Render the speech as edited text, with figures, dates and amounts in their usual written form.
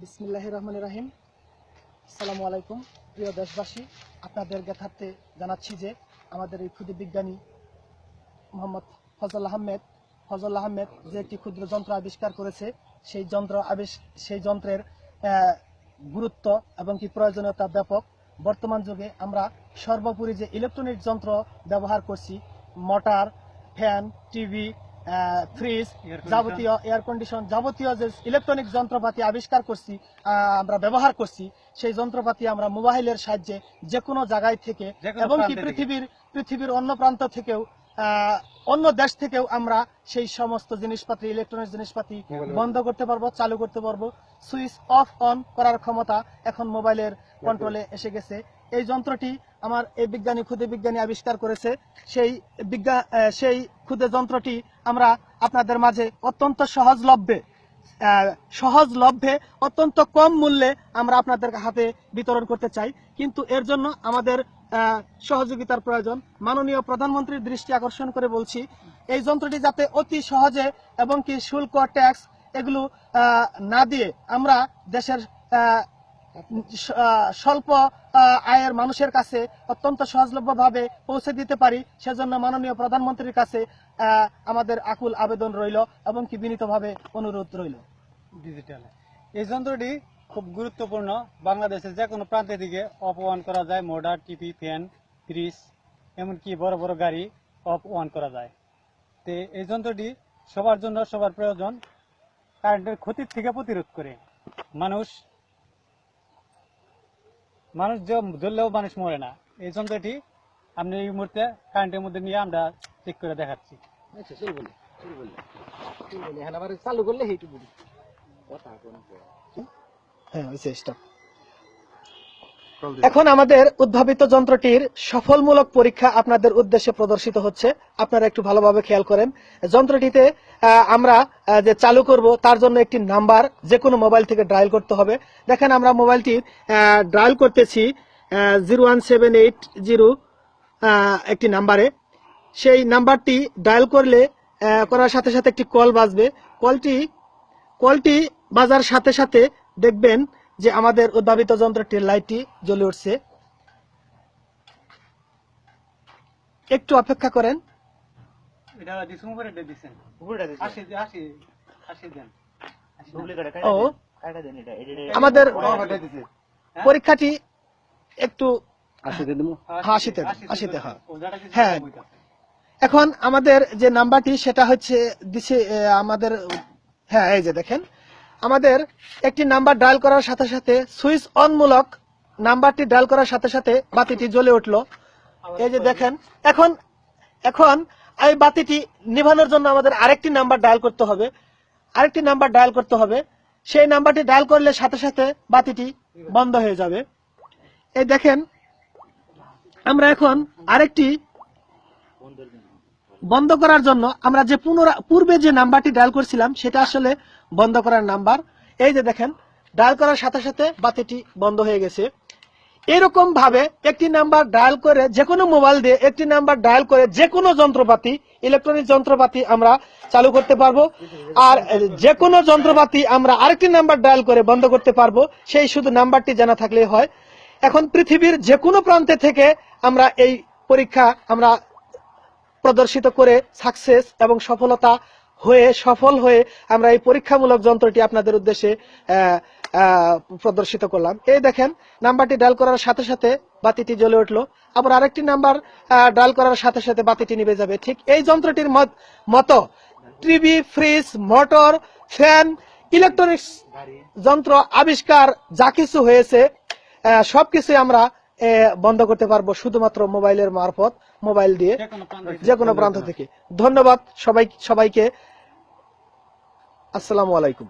বিসমিল্লাহির রহমানির রহিম। আসসালামু আলাইকুম প্রিয় দেশবাসী, আপনাদের জ্ঞাতার্থে জানাচ্ছি যে আমাদের এই ক্ষুদে বিজ্ঞানী মোহাম্মদ ফজল আহমেদ যে একটি ক্ষুদ্র যন্ত্র আবিষ্কার করেছে, সেই যন্ত্রের গুরুত্ব এবং কি প্রয়োজনীয়তা ব্যাপক। বর্তমান যুগে আমরা সর্বোপরি যে ইলেকট্রনিক যন্ত্র ব্যবহার করছি, মোটর, ফ্যান, টিভি, ফ্রিজ, যাবতীয় এয়ার কন্ডিশন, যাবতীয় যে ইলেকট্রনিক যন্ত্রপাতি আবিষ্কার করছি, আমরা ব্যবহার করছি, সেই যন্ত্রপাতি আমরা মোবাইলের সাহায্যে যে কোনো জায়গায় থেকে এবং কি পৃথিবীর অন্য প্রান্ত থেকেও, অন্য দেশ থেকেও আমরা সেই সমস্ত জিনিসপাতি, ইলেকট্রনিক জিনিসপাতি বন্ধ করতে পারবো, চালু করতে পারবো। সুইচ অফ অন করার ক্ষমতা এখন মোবাইলের কন্ট্রোলে এসে গেছে। এই যন্ত্রটি আমার এই ক্ষুদে বিজ্ঞানী আবিষ্কার করেছে। সেই ক্ষুদে যন্ত্রটি আমরা আপনাদের মাঝে অত্যন্ত সহজলভ্যে অত্যন্ত কম মূল্যে আমরা আপনাদের হাতে বিতরণ করতে চাই। কিন্তু এর জন্য আমাদের সহযোগিতার প্রয়োজন। মাননীয় প্রধানমন্ত্রীর দৃষ্টি আকর্ষণ করে বলছি, এই যন্ত্রটি যাতে অতি সহজে এবং কি শুল্ক, ট্যাক্স এগুলো না দিয়ে আমরা দেশের স্বল্প আয়ের মানুষের কাছে অত্যন্ত সহজলভ্যভাবে পৌঁছে দিতে পারি, সেজন্য মাননীয় প্রধানমন্ত্রীর কাছে আমাদের আকুল আবেদন রইল এবং কি বিনীতভাবে অনুরোধ রইল। ডিজিটাল এই যন্ত্রটি খুব গুরুত্বপূর্ণ। বাংলাদেশের যে কোনো প্রান্তে থেকে অফ অন করা যায়। মোটর, টিভি, ফ্যান, ফ্রিজ, এমনকি বড় বড় গাড়ি অফ অন করা যায়। তো এই যন্ত্রটি সবার জন্য সবার প্রয়োজন। কারেন্টের ক্ষতির থেকে প্রতিরোধ করে মানুষ জ্বললেও মানুষ মরে না। এই যন্ত্রটি আপনি এই মুহূর্তে কারেন্টের মধ্যে নিয়ে আমরা চেক করে দেখাচ্ছি। চালু করলে এখন আমাদের উদ্ভাবিত যন্ত্রটির সফলমূলক পরীক্ষা আপনাদের উদ্দেশ্যে প্রদর্শিত হচ্ছে। আপনারা একটু ভালোভাবে খেয়াল করেন। যন্ত্রটিতে আমরা যে চালু করব তার জন্য একটি নাম্বার যে কোনো মোবাইল থেকে ডায়াল করতে হবে। দেখেন, আমরা মোবাইলটি ডায়াল করতেছি 01780 একটি নাম্বারে। সেই নাম্বারটি ডায়াল করার সাথে সাথে একটি কল বাজবে। কলটি বাজার সাথে সাথে দেখবেন যে আমাদের উদ্ভাবিত যন্ত্রটির লাইটটি জ্বলে উঠছে। একটু অপেক্ষা করেন। আমাদের পরীক্ষাটি একটু হাসিতে হয়। হ্যাঁ, এখন আমাদের যে নাম্বারটি সেটা হচ্ছে দিছে আমাদের। হ্যাঁ, এই যে দেখেন, আমাদের একটি নাম্বার ডায়াল করার সাথে সাথে সুইচ অন মূলক নাম্বারটি ডায়াল করার সাথে সাথে বাতিটি জ্বলে উঠলো। এই যে দেখেন, এখন এই বাতিটি নিভানোর জন্য আমাদের আরেকটি নাম্বার ডায়াল করতে হবে। সেই নাম্বারটি ডায়াল করলে সাথে সাথে বাতিটি বন্ধ হয়ে যাবে। এই দেখেন, আমরা এখন আরেকটি বন্ধ করার জন্য আমরা যে পূর্বে যে নাম্বারটি ডায়াল করছিলাম সেটা আসলে বন্ধ করার নাম্বার। এই যে দেখেন, ডায়াল করার সাথে সাথে বাতিটি বন্ধ হয়ে গেছে। এরকম ভাবে একটি নাম্বার ডায়াল করে যে কোনো মোবাইল দিয়ে একটি নাম্বার ডায়াল করে যে কোনো যন্ত্রপাতি, ইলেকট্রনিক যন্ত্রপাতি আমরা চালু করতে পারবো। আর যে কোনো যন্ত্রপাতি আমরা আরেকটি নাম্বার ডায়াল করে বন্ধ করতে পারবো। সেই শুধু নাম্বারটি জানা থাকলেই হয়। এখন পৃথিবীর যে কোনো প্রান্তে থেকে আমরা এই পরীক্ষা আমরা প্রদর্শিত করে সাকসেস এবং সফল হয়ে আমরা এই পরীক্ষামূলক যন্ত্রটি আপনাদের উদ্দেশ্যে প্রদর্শিত করলাম। এই দেখেন, নাম্বারটি ডায়াল করার সাথে সাথে বাতিটি জ্বলে উঠলো। আবার আরেকটি নাম্বার ডায়াল করার সাথে সাথে বাতিটি নিভে যাবে। ঠিক এই যন্ত্রটির মতো TV, fridge, motor, fan, electronics যন্ত্র আবিষ্কার যা কিছু হয়েছে সবকিছু আমরা বন্ধ করতে পারবো শুধুমাত্র মোবাইলের মারফত, মোবাইল দিয়ে যে কোনো প্রান্ত থেকে। ধন্যবাদ সবাইকে। আসসালামু আলাইকুম।